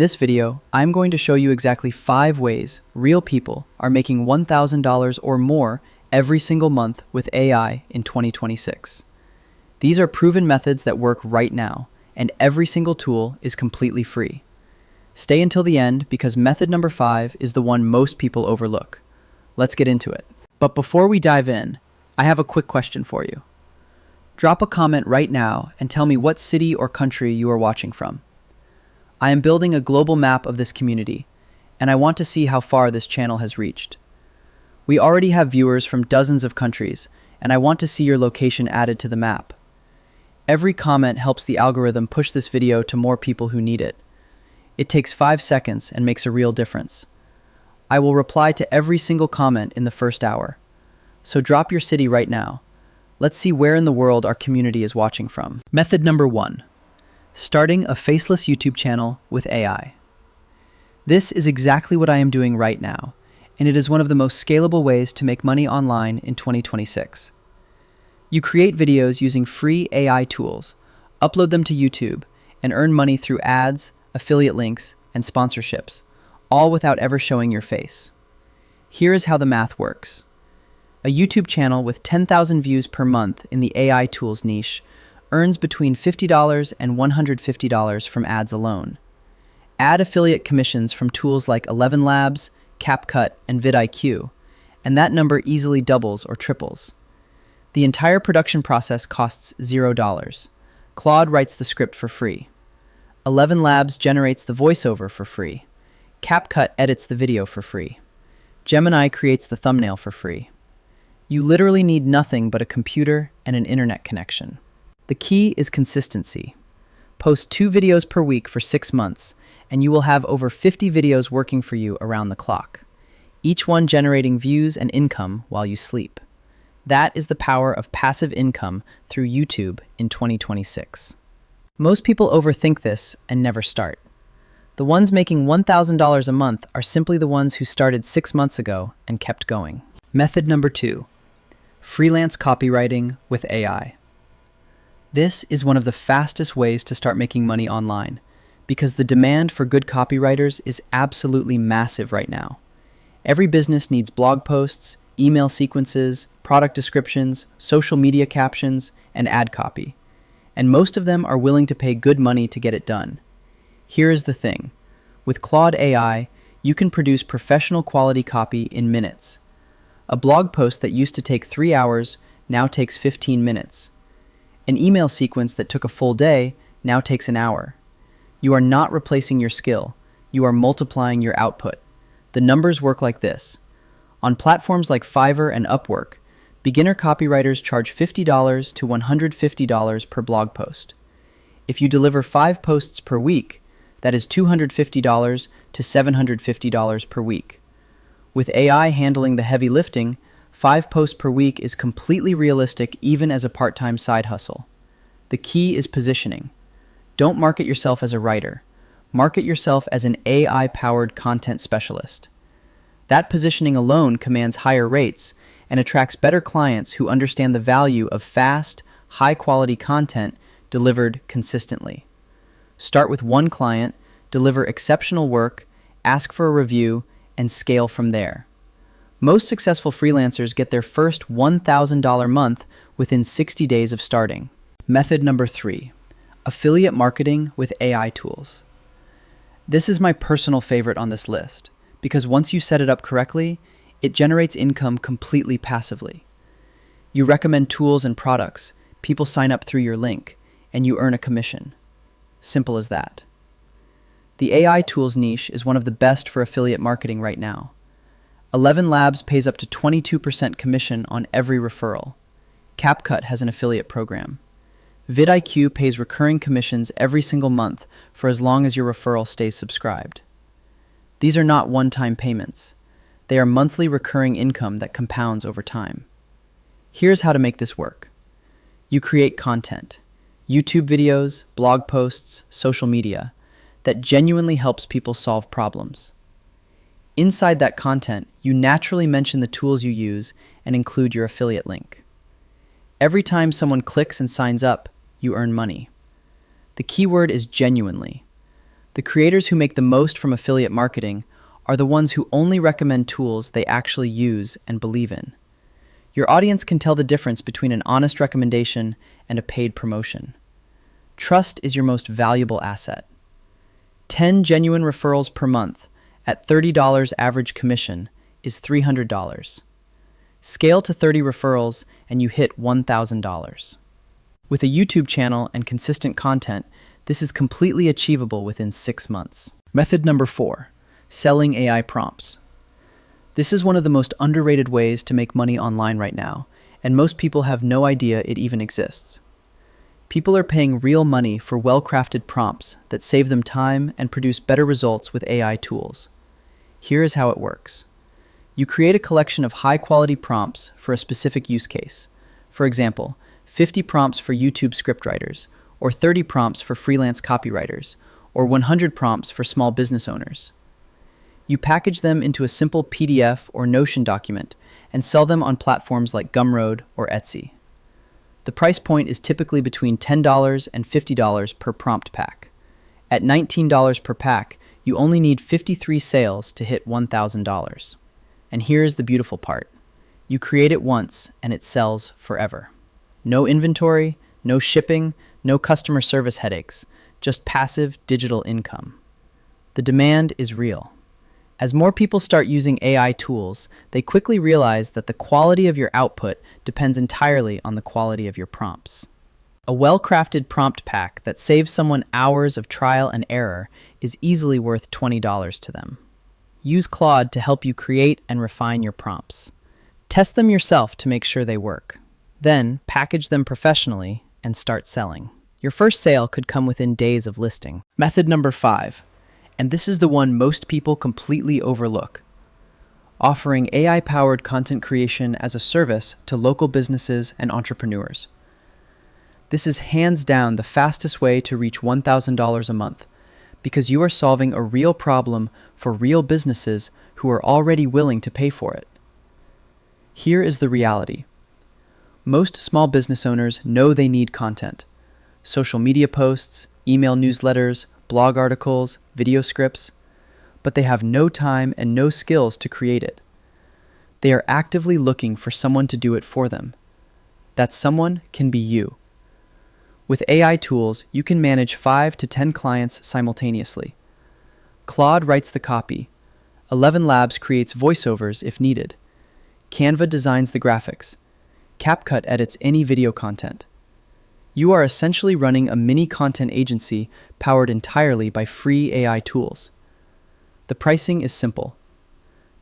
This video, I'm going to show you exactly 5 ways real people are making $1,000 or more every single month with AI in 2026. These are proven methods that work right now, and every single tool is completely free. Stay until the end because method number 5 is the one most people overlook. Let's get into it. But before we dive in, I have a quick question for you. Drop a comment right now and tell me what city or country you are watching from. I am building a global map of this community, and I want to see how far this channel has reached. We already have viewers from dozens of countries, and I want to see your location added to the map. Every comment helps the algorithm push this video to more people who need it. It takes 5 seconds and makes a real difference. I will reply to every single comment in the first hour. So drop your city right now. Let's see where in the world our community is watching from. Method number 1. Starting a faceless YouTube channel with AI. This is exactly what I am doing right now, and it is one of the most scalable ways to make money online in 2026. You create videos using free AI tools, upload them to YouTube, and earn money through ads, affiliate links, and sponsorships, all without ever showing your face. Here is how the math works. A YouTube channel with 10,000 views per month in the AI tools niche earns between $50 and $150 from ads alone. Add affiliate commissions from tools like 11 Labs, CapCut, and vidIQ, and that number easily doubles or triples. The entire production process costs $0. Claude writes the script for free. 11 Labs generates the voiceover for free. CapCut edits the video for free. Gemini creates the thumbnail for free. You literally need nothing but a computer and an internet connection. The key is consistency. Post 2 videos per week for 6 months, and you will have over 50 videos working for you around the clock, each one generating views and income while you sleep. That is the power of passive income through YouTube in 2026. Most people overthink this and never start. The ones making $1,000 a month are simply the ones who started 6 months ago and kept going. Method number 2. Freelance copywriting with AI. This is one of the fastest ways to start making money online because the demand for good copywriters is absolutely massive right now. Every business needs blog posts, email sequences, product descriptions, social media captions, and ad copy. And most of them are willing to pay good money to get it done. Here is the thing. With Claude AI, you can produce professional quality copy in minutes. A blog post that used to take 3 hours now takes 15 minutes. An email sequence that took a full day now takes an hour. You are not replacing your skill. You are multiplying your output. The numbers work like this. On platforms like Fiverr and Upwork, beginner copywriters charge $50 to $150 per blog post. If you deliver 5 posts per week, that is $250 to $750 per week. With AI handling the heavy lifting, 5 posts per week is completely realistic even as a part-time side hustle. The key is positioning. Don't market yourself as a writer. Market yourself as an AI-powered content specialist. That positioning alone commands higher rates and attracts better clients who understand the value of fast, high-quality content delivered consistently. Start with one client, deliver exceptional work, ask for a review, and scale from there. Most successful freelancers get their first $1,000 month within 60 days of starting. Method number 3. Affiliate marketing with AI tools. This is my personal favorite on this list because once you set it up correctly, it generates income completely passively. You recommend tools and products, people sign up through your link, and you earn a commission. Simple as that. The AI tools niche is one of the best for affiliate marketing right now. 11 Labs pays up to 22% commission on every referral. CapCut has an affiliate program. vidIQ pays recurring commissions every single month for as long as your referral stays subscribed. These are not one-time payments. They are monthly recurring income that compounds over time. Here's how to make this work. You create content, YouTube videos, blog posts, social media, that genuinely helps people solve problems. Inside that content, you naturally mention the tools you use and include your affiliate link. Every time someone clicks and signs up, you earn money. The keyword is genuinely. The creators who make the most from affiliate marketing are the ones who only recommend tools they actually use and believe in. Your audience can tell the difference between an honest recommendation and a paid promotion. Trust is your most valuable asset. 10 genuine referrals per month at $30 average commission is $300. Scale to 30 referrals and you hit $1,000. With a YouTube channel and consistent content, this is completely achievable within 6 months. Method number 4, selling AI prompts. This is one of the most underrated ways to make money online right now, and most people have no idea it even exists. People are paying real money for well-crafted prompts that save them time and produce better results with AI tools. Here is how it works. You create a collection of high-quality prompts for a specific use case. For example, 50 prompts for YouTube scriptwriters, or 30 prompts for freelance copywriters, or 100 prompts for small business owners. You package them into a simple PDF or Notion document and sell them on platforms like Gumroad or Etsy. The price point is typically between $10 and $50 per prompt pack. At $19 per pack, you only need 53 sales to hit $1,000. And here's the beautiful part. You create it once and it sells forever. No inventory, no shipping, no customer service headaches, just passive digital income. The demand is real. As more people start using AI tools, they quickly realize that the quality of your output depends entirely on the quality of your prompts. A well-crafted prompt pack that saves someone hours of trial and error is easily worth $20 to them. Use Claude to help you create and refine your prompts. Test them yourself to make sure they work. Then, package them professionally and start selling. Your first sale could come within days of listing. Method number 5. And this is the one most people completely overlook. Offering AI-powered content creation as a service to local businesses and entrepreneurs. This is hands down the fastest way to reach $1,000 a month because you are solving a real problem for real businesses who are already willing to pay for it. Here is the reality. Most small business owners know they need content. Social media posts, email newsletters, blog articles, video scripts, but they have no time and no skills to create it. They are actively looking for someone to do it for them. That someone can be you. With AI tools, you can manage 5 to 10 clients simultaneously. Claude writes the copy. 11 Labs creates voiceovers if needed. Canva designs the graphics. CapCut edits any video content. You are essentially running a mini content agency powered entirely by free AI tools. The pricing is simple.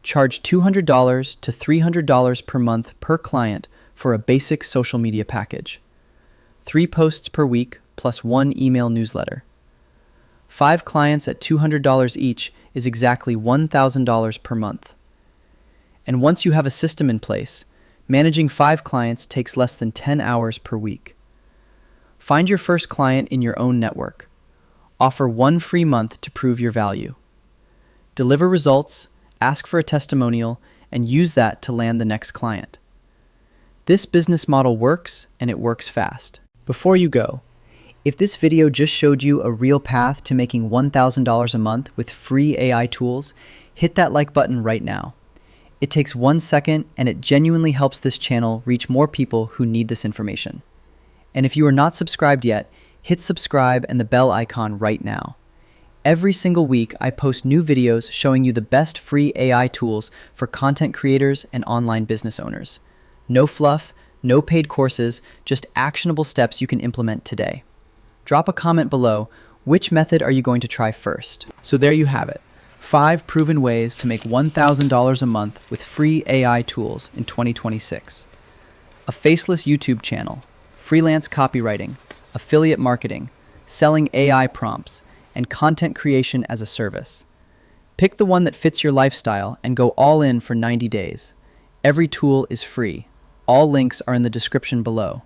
Charge $200 to $300 per month per client for a basic social media package. 3 posts per week plus 1 email newsletter. 5 clients at $200 each is exactly $1,000 per month. And once you have a system in place, managing 5 clients takes less than 10 hours per week. Find your first client in your own network. Offer 1 free month to prove your value. Deliver results, ask for a testimonial, and use that to land the next client. This business model works, and it works fast. Before you go, if this video just showed you a real path to making $1,000 a month with free AI tools, hit that like button right now. It takes 1 second, and it genuinely helps this channel reach more people who need this information. And if you are not subscribed yet, hit subscribe and the bell icon right now. Every single week, I post new videos showing you the best free AI tools for content creators and online business owners. No fluff, no paid courses, just actionable steps you can implement today. Drop a comment below. Which method are you going to try first? So there you have it. 5 proven ways to make $1,000 a month with free AI tools in 2026. A faceless YouTube channel, freelance copywriting, affiliate marketing, selling AI prompts, and content creation as a service. Pick the one that fits your lifestyle and go all in for 90 days. Every tool is free. All links are in the description below.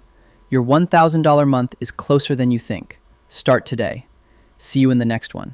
Your $1,000 month is closer than you think. Start today. See you in the next one.